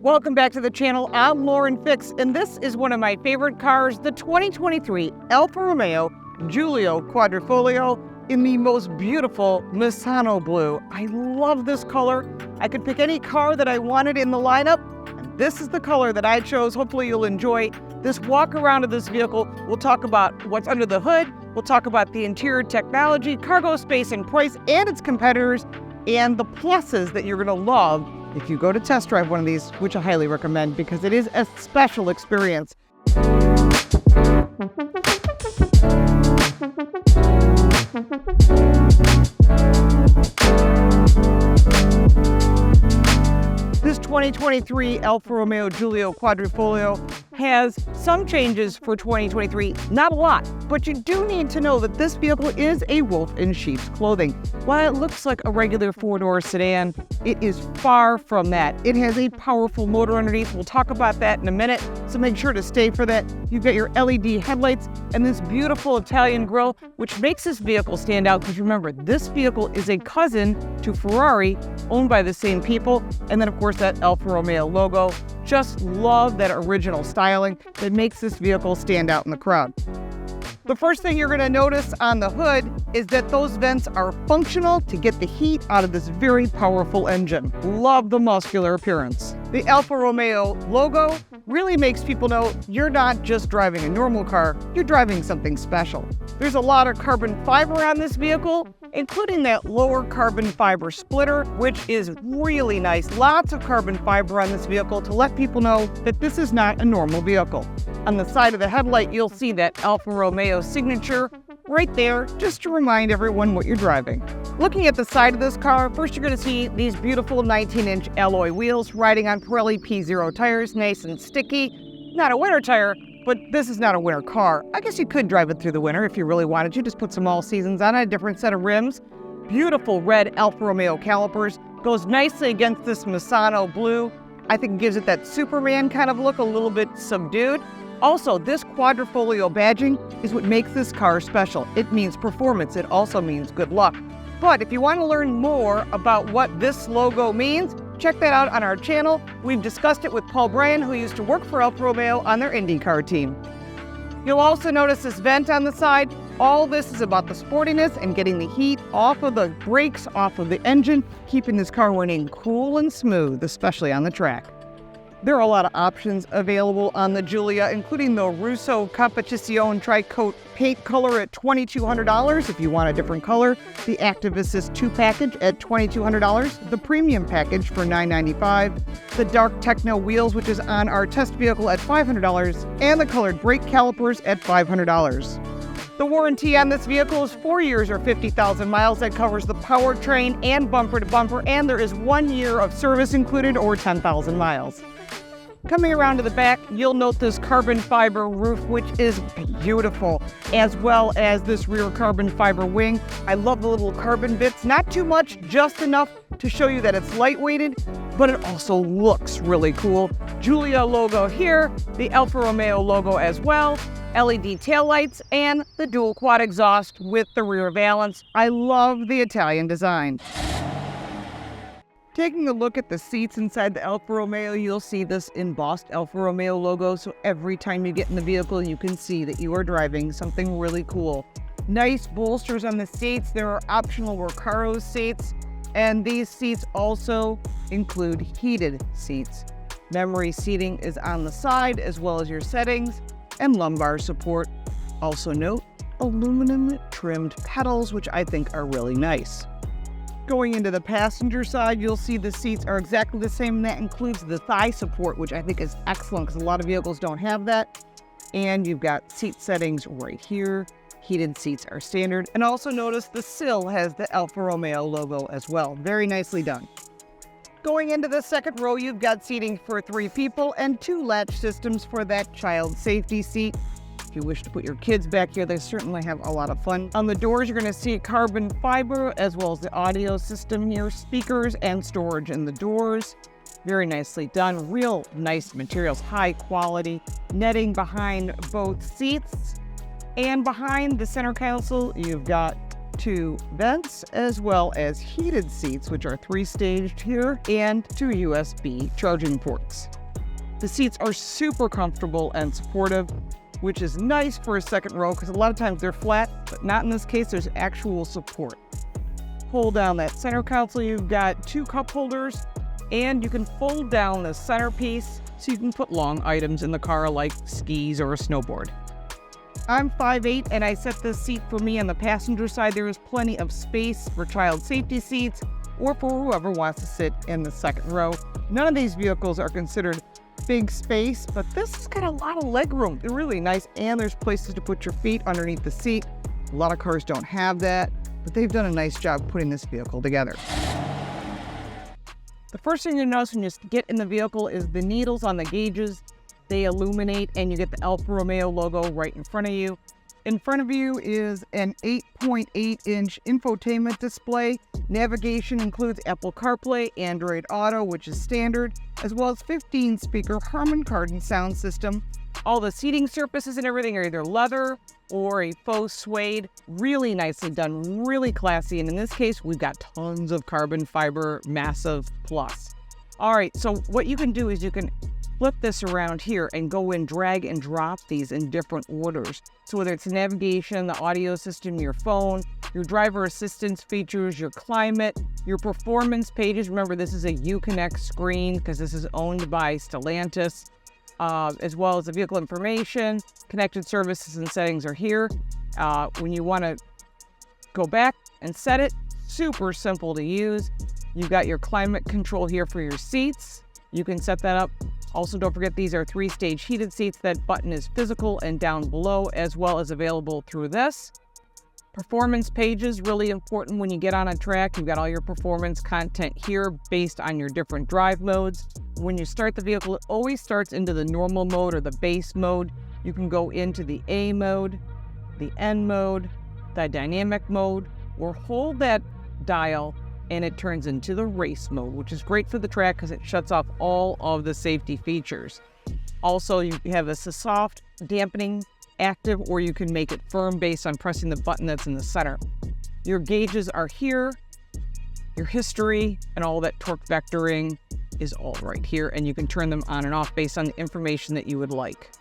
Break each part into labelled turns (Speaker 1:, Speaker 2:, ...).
Speaker 1: Welcome back to the channel. I'm Lauren Fix, and this is one of my favorite cars, the 2023 Alfa Romeo Giulia Quadrifoglio in the most beautiful Misano blue. I love this color. I could pick any car that I wanted in the lineup, and this is the color that I chose. Hopefully you'll enjoy this walk around of this vehicle. We'll talk about what's under the hood. We'll talk about the interior technology, cargo space and price, and its competitors, and the pluses that you're going to love if you go to test drive one of these, which I highly recommend because it is a special experience. This 2023 Alfa Romeo Giulia Quadrifoglio has some changes for 2023, not a lot, but you do need to know that this vehicle is a wolf in sheep's clothing. While it looks like a regular four-door sedan, it is far from that. It has a powerful motor underneath. We'll talk about that in a minute, so make sure to stay for that. You've got your LED headlights and this beautiful Italian grille, which makes this vehicle stand out because remember, this vehicle is a cousin to Ferrari, owned by the same people, and then of course that Alfa Romeo logo. Just love that original styling that makes this vehicle stand out in the crowd. The first thing you're going to notice on the hood is that those vents are functional to get the heat out of this very powerful engine. Love the muscular appearance. The Alfa Romeo logo really makes people know you're not just driving a normal car, you're driving something special. There's a lot of carbon fiber on this vehicle, including that lower carbon fiber splitter, which is really nice. Lots of carbon fiber on this vehicle to let people know that this is not a normal vehicle. On the side of the headlight, you'll see that Alfa Romeo signature right there, just to remind everyone what you're driving. Looking at the side of this car, first you're going to see these beautiful 19-inch alloy wheels riding on Pirelli P0 tires, nice and sticky. Not a winter tire, but this is not a winter car. I guess you could drive it through the winter if you really wanted to. Just put some all seasons on it, a different set of rims. Beautiful red Alfa Romeo calipers. Goes nicely against this Misano blue. I think it gives it that Superman kind of look, a little bit subdued. Also, this Quadrifoglio badging is what makes this car special. It means performance. It also means good luck. But if you want to learn more about what this logo means, check that out on our channel. We've discussed it with Paul Bryan, who used to work for Alfa Romeo on their IndyCar team. You'll also notice this vent on the side. All this is about the sportiness and getting the heat off of the brakes, off of the engine, keeping this car running cool and smooth, especially on the track. There are a lot of options available on the Giulia, including the Russo Competizione Tri-Coat paint color at $2,200 if you want a different color, the Active Assist 2 package at $2,200, the Premium package for $995, the Dark Techno wheels, which is on our test vehicle at $500, and the colored brake calipers at $500. The warranty on this vehicle is 4 years or 50,000 miles. That covers the powertrain and bumper to bumper, and there is 1 year of service included or 10,000 miles. Coming around to the back, you'll note this carbon fiber roof, which is beautiful, as well as this rear carbon fiber wing. I love the little carbon bits, not too much, just enough to show you that it's lightweighted, but it also looks really cool. Giulia logo here, the Alfa Romeo logo as well, LED taillights, and the dual quad exhaust with the rear valance. I love the Italian design. Taking a look at the seats inside the Alfa Romeo, you'll see this embossed Alfa Romeo logo, so every time you get in the vehicle, you can see that you are driving something really cool. Nice bolsters on the seats. There are optional Recaro seats, and these seats also include heated seats. Memory seating is on the side, as well as your settings and lumbar support. Also note, aluminum trimmed pedals, which I think are really nice. Going into the passenger side, you'll see the seats are exactly the same, and that includes the thigh support, which I think is excellent because a lot of vehicles don't have that. And you've got seat settings right here. Heated seats are standard. And also notice the sill has the Alfa Romeo logo as well. Very nicely done. Going into the second row, you've got seating for 3 people and 2 latch systems for that child safety seat. If you wish to put your kids back here, they certainly have a lot of fun. On the doors, you're going to see carbon fiber as well as the audio system here, speakers and storage in the doors. Very nicely done. Real nice materials, high quality. Netting behind both seats. And behind the center console, you've got 2 vents, as well as heated seats, which are 3-staged here, and 2 USB charging ports. The seats are super comfortable and supportive, which is nice for a second row because a lot of times they're flat, but not in this case. There's actual support. Pull down that center console. You've got 2 cup holders, and you can fold down the centerpiece so you can put long items in the car like skis or a snowboard. I'm 5'8", and I set this seat for me on the passenger side. There is plenty of space for child safety seats or for whoever wants to sit in the second row. None of these vehicles are considered big space, but this has got a lot of leg room. They're really nice, and there's places to put your feet underneath the seat. A lot of cars don't have that, but they've done a nice job putting this vehicle together. The first thing you notice when you get in the vehicle is the needles on the gauges. They illuminate, and you get the Alfa Romeo logo right in front of you. In front of you is an 8.8-inch infotainment display. Navigation includes Apple CarPlay, Android Auto, which is standard, as well as 15-speaker Harman Kardon sound system. All the seating surfaces and everything are either leather or a faux suede. Really nicely done, really classy. And in this case, we've got tons of carbon fiber, massive plus. All right, so what you can do is you can flip this around here and go and drag and drop these in different orders. So whether it's navigation, the audio system, your phone, your driver assistance features, your climate, your performance pages. Remember, this is a Uconnect screen because this is owned by Stellantis, as well as the vehicle information. Connected services and settings are here. When you want to go back and set it, super simple to use. You've got your climate control here for your seats. You can set that up. Also, don't forget these are 3-stage heated seats. That button is physical and down below, as well as available through this. Performance pages, really important when you get on a track. You've got all your performance content here based on your different drive modes. When you start the vehicle, it always starts into the normal mode or the base mode. You can go into the A mode, the N mode, the dynamic mode, or hold that dial and it turns into the race mode, which is great for the track because it shuts off all of the safety features. Also, you have a soft dampening active, or you can make it firm based on pressing the button that's in the center. Your gauges are here. Your history and all that torque vectoring is all right here, and you can turn them on and off based on the information that you would like.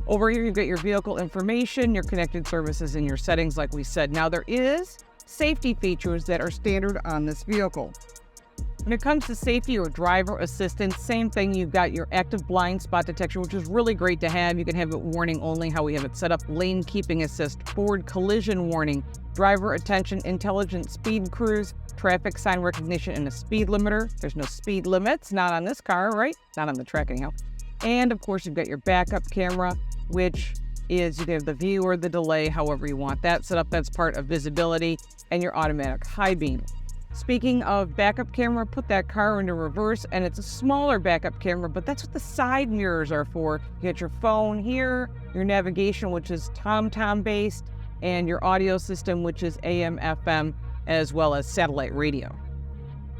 Speaker 1: Over here, you've got your vehicle information, your connected services, and your settings, like we said. Now, there is safety features that are standard on this vehicle. When it comes to safety or driver assistance, same thing. You've got your active blind spot detection, which is really great to have. You can have it warning only, how we have it set up. Lane keeping assist, forward collision warning, driver attention, intelligent speed cruise, traffic sign recognition, and a speed limiter. There's no speed limits, not on this car, right? Not on the track anyhow. And of course, you've got your backup camera, which is you can have the view or the delay, however you want that set up. That's part of visibility, and your automatic high beam. Speaking of backup camera, put that car into reverse, and it's a smaller backup camera, but that's what the side mirrors are for. You got your phone here, your navigation, which is TomTom based, and your audio system, which is AM, FM, as well as satellite radio.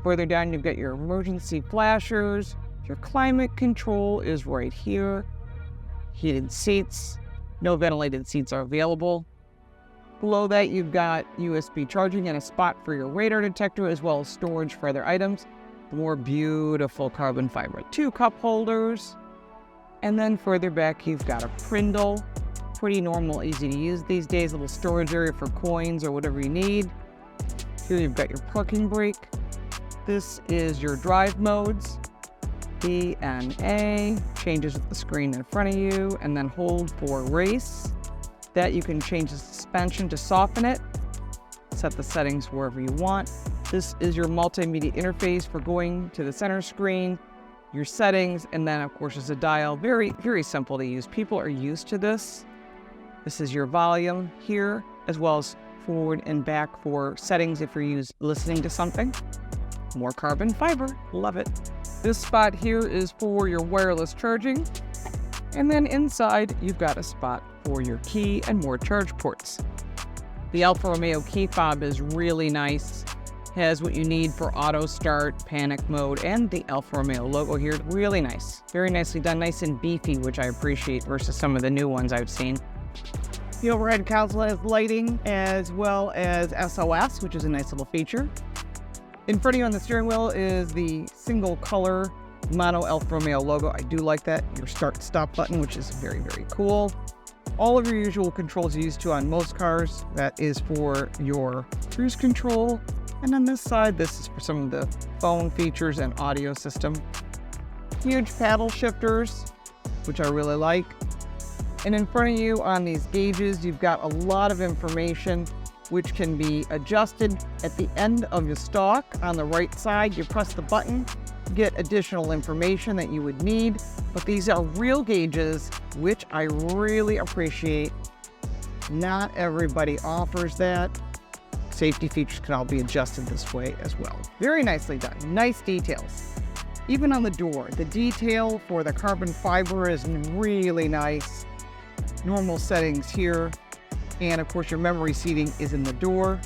Speaker 1: Further down, you've got your emergency flashers. Your climate control is right here. Heated seats. No ventilated seats are available. Below that, you've got USB charging and a spot for your radar detector, as well as storage for other items. More beautiful carbon fiber. 2 cup holders. And then further back, you've got a Prindle. Pretty normal, easy to use these days. A little storage area for coins or whatever you need. Here you've got your parking brake. This is your drive modes. B and A, changes with the screen in front of you, and then hold for race. That you can change the suspension to soften it, set the settings wherever you want. This is your multimedia interface for going to the center screen, your settings, and then of course there's a dial. Very, very simple to use. People are used to this. This is your volume here, as well as forward and back for settings if you're listening to something. More carbon fiber, love it. This spot here is for your wireless charging. And then inside, you've got a spot for your key and more charge ports. The Alfa Romeo key fob is really nice. Has what you need for auto start, panic mode, and the Alfa Romeo logo here. Really nice. Very nicely done, nice and beefy, which I appreciate versus some of the new ones I've seen. The overhead console has lighting as well as SOS, which is a nice little feature. In front of you on the steering wheel is the single color mono Alfa Romeo logo. I do like that. Your start-stop button, which is very, very cool. All of your usual controls you're used to on most cars. That is for your cruise control. And on this side, this is for some of the phone features and audio system. Huge paddle shifters, which I really like. And in front of you on these gauges, you've got a lot of information which can be adjusted at the end of your stalk. On the right side, you press the button, get additional information that you would need. But these are real gauges, which I really appreciate. Not everybody offers that. Safety features can all be adjusted this way as well. Very nicely done, nice details. Even on the door, the detail for the carbon fiber is really nice. Normal settings here, and of course your memory seating is in the door.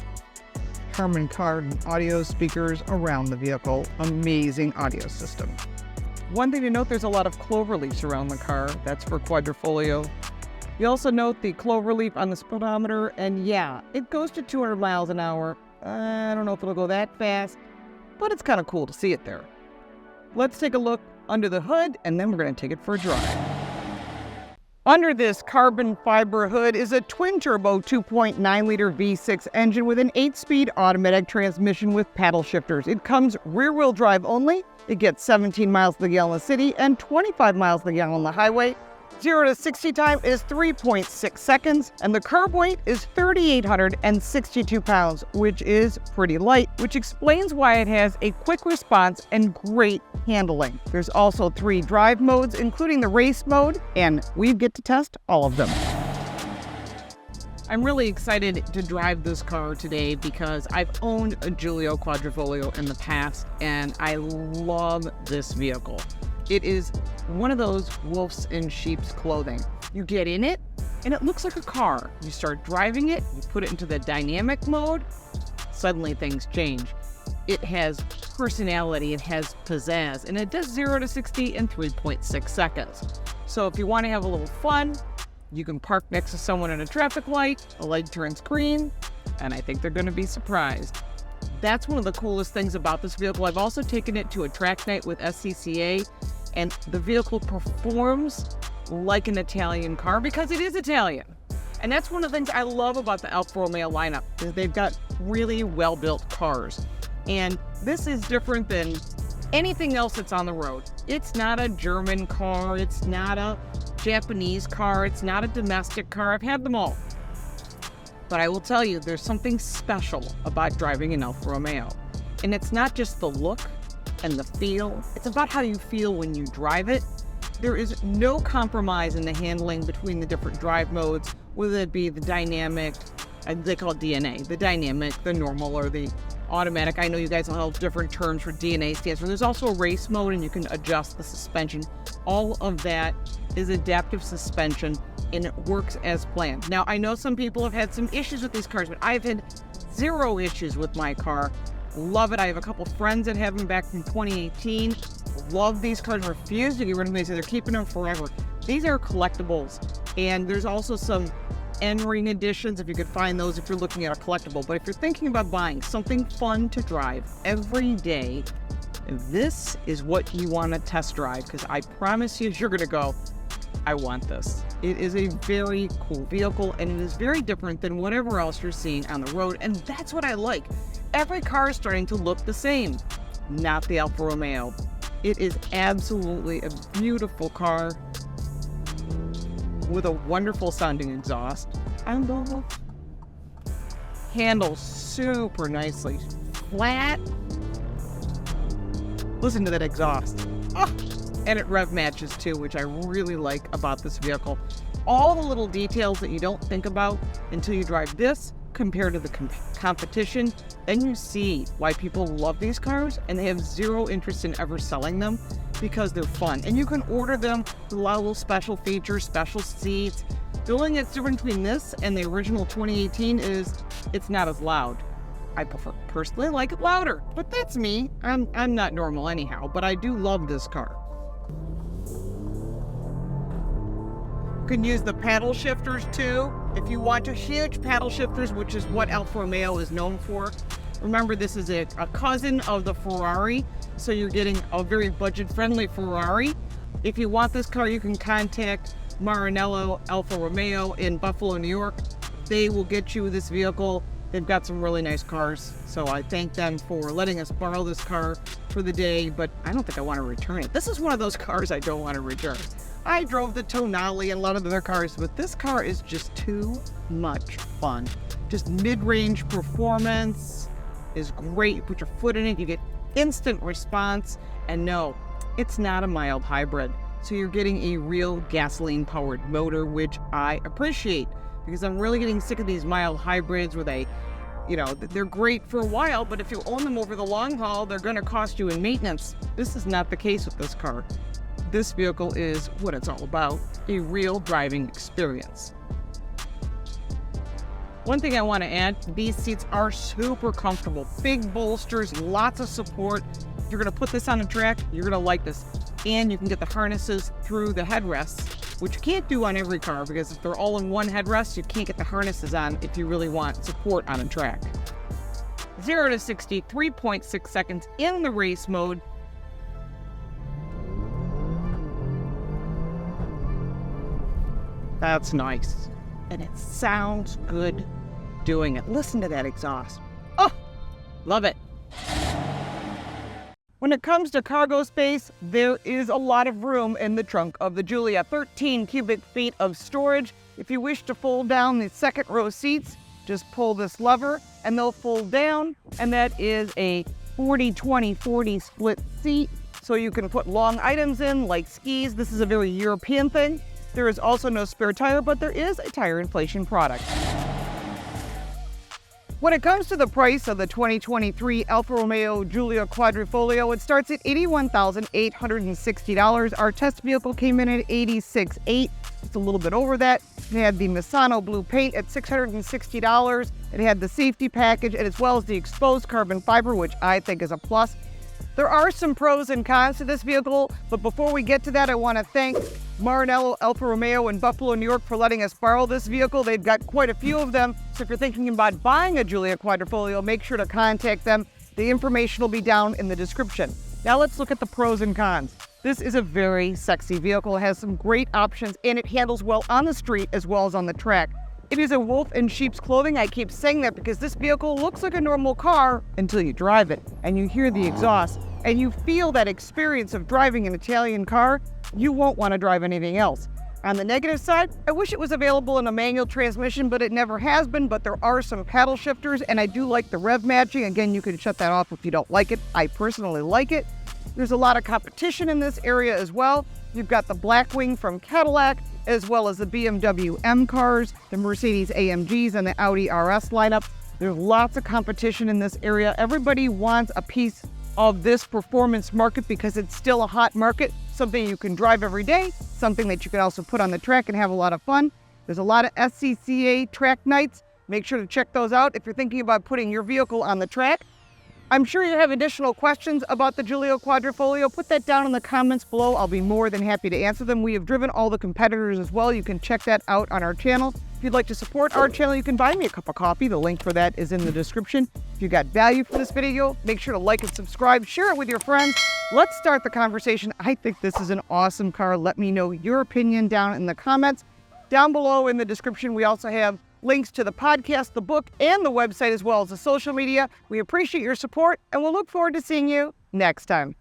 Speaker 1: Harman Kardon audio speakers around the vehicle. Amazing audio system. One thing to note, there's a lot of clover leaves around the car. That's for Quadrifolio. You also note the clover leaf on the speedometer, and yeah, it goes to 200 miles an hour. I don't know if it'll go that fast, but it's kind of cool to see it there. Let's take a look under the hood, and then we're going to take it for a drive. Under this carbon fiber hood is a twin-turbo 2.9-liter V6 engine with an 8-speed automatic transmission with paddle shifters. It comes rear-wheel drive only. It gets 17 miles per gallon in the city and 25 miles per gallon on the highway. 0 to 60 time is 3.6 seconds, and the curb weight is 3,862 pounds, which is pretty light, which explains why it has a quick response and great handling. There's also 3 drive modes, including the race mode, and we get to test all of them. I'm really excited to drive this car today because I've owned a Giulia Quadrifoglio in the past, and I love this vehicle. It is one of those wolves in sheep's clothing. You get in it, and it looks like a car. You start driving it, you put it into the dynamic mode, suddenly things change. It has personality, it has pizzazz, and it does 0 to 60 in 3.6 seconds. So if you want to have a little fun, you can park next to someone at a traffic light, a light turns green, and I think they're going to be surprised. That's one of the coolest things about this vehicle. I've also taken it to a track night with SCCA, and the vehicle performs like an Italian car because it is Italian. And that's one of the things I love about the Alfa Romeo lineup, is they've got really well-built cars. And this is different than anything else that's on the road. It's not a German car, it's not a Japanese car, it's not a domestic car. I've had them all. But I will tell you, there's something special about driving an Alfa Romeo. And it's not just the look and the feel, it's about how you feel when you drive it. There is no compromise in the handling between the different drive modes, whether it be the dynamic, they call it DNA, the dynamic, the normal, or the automatic. I know you guys will have different terms for DNA stands for. There's also a race mode, and you can adjust the suspension. All of that is adaptive suspension, and it works as planned. Now, I know some people have had some issues with these cars, but I've had 0 issues with my car. Love it. I have a couple friends that have them back from 2018. Love these cars. Refuse to get rid of them. They say they're keeping them forever. These are collectibles, and there's also some N-ring editions, if you could find those if you're looking at a collectible. But if you're thinking about buying something fun to drive every day, this is what you want to test drive, because I promise you, you're going to go, I want this. It is a very cool vehicle, and it is very different than whatever else you're seeing on the road, and that's what I like. Every car is starting to look the same, not the Alfa Romeo. It is absolutely a beautiful car with a wonderful sounding exhaust. Handles super nicely. Flat. Listen to that exhaust. Oh, and it rev matches too, which I really like about this vehicle. All the little details that you don't think about until you drive this compared to the competition, then you see why people love these cars, and they have 0 interest in ever selling them because they're fun. And you can order them with a lot of little special features, special seats. The only thing that's different between this and the original 2018 is it's not as loud. I personally like it louder, but that's me. I'm not normal anyhow, but I do love this car. You can use the paddle shifters too. If you want huge paddle shifters, which is what Alfa Romeo is known for. Remember, this is a cousin of the Ferrari, so you're getting a very budget-friendly Ferrari. If you want this car, you can contact Maranello Alfa Romeo in Buffalo, New York. They will get you this vehicle. They've got some really nice cars, so I thank them for letting us borrow this car for the day, but I don't think I want to return it. This is one of those cars I don't want to return. I drove the Tonale and a lot of other cars, but this car is just too much fun. Just mid-range performance is great. You put your foot in it, you get instant response, and no, it's not a mild hybrid. So you're getting a real gasoline-powered motor, which I appreciate, because I'm really getting sick of these mild hybrids where they're great for a while, but if you own them over the long haul, they're going to cost you in maintenance. This is not the case with this car. This vehicle is what it's all about, a real driving experience. One thing I want to add, these seats are super comfortable. Big bolsters, lots of support. If you're going to put this on a track, you're going to like this. And you can get the harnesses through the headrests, which you can't do on every car, because if they're all in one headrest, you can't get the harnesses on if you really want support on a track. 0 to 60, 3.6 seconds in the race mode. That's nice. And it sounds good doing it. Listen to that exhaust. Oh, love it. When it comes to cargo space, there is a lot of room in the trunk of the Giulia. 13 cubic feet of storage. If you wish to fold down the second row seats, just pull this lever and they'll fold down. And that is a 40-20-40 split seat. So you can put long items in like skis. This is a very European thing. There is also no spare tire, but there is a tire inflation product. When it comes to the price of the 2023 Alfa Romeo Giulia Quadrifoglio, it starts at $81,860. Our test vehicle came in at $86,800, just a little bit over that. It had the Misano blue paint at $660. It had the safety package, and as well as the exposed carbon fiber, which I think is a plus. There are some pros and cons to this vehicle, but before we get to that, I want to thank Maranello Alfa Romeo in Buffalo, New York for letting us borrow this vehicle. They've got quite a few of them, so if you're thinking about buying a Giulia Quadrifoglio, make sure to contact them. The information will be down in the description. Now let's look at the pros and cons. This is a very sexy vehicle. It has some great options, and it handles well on the street as well as on the track. It is a wolf in sheep's clothing. I keep saying that because this vehicle looks like a normal car until you drive it and you hear the exhaust and you feel that experience of driving an Italian car. You won't want to drive anything else. On the negative side, I wish it was available in a manual transmission, but it never has been. But there are some paddle shifters, and I do like the rev matching. Again, you can shut that off if you don't like it. I personally like it. There's a lot of competition in this area as well. You've got the Blackwing from Cadillac, as well as the BMW M cars, the Mercedes AMGs, and the Audi RS lineup. There's lots of competition in this area. Everybody wants a piece of this performance market because it's still a hot market, something you can drive every day, something that you can also put on the track and have a lot of fun. There's a lot of SCCA track nights. Make sure to check those out if you're thinking about putting your vehicle on the track. I'm sure you have additional questions about the Giulia Quadrifoglio. Put that down in the comments below. I'll be more than happy to answer them. We have driven all the competitors as well. You can check that out on our channel. If you'd like to support our channel, you can buy me a cup of coffee. The link for that is in the description. If you got value from this video, make sure to like and subscribe. Share it with your friends. Let's start the conversation. I think this is an awesome car. Let me know your opinion down in the comments. Down below in the description, we also have links to the podcast, the book, and the website, as well as the social media. We appreciate your support, and we'll look forward to seeing you next time.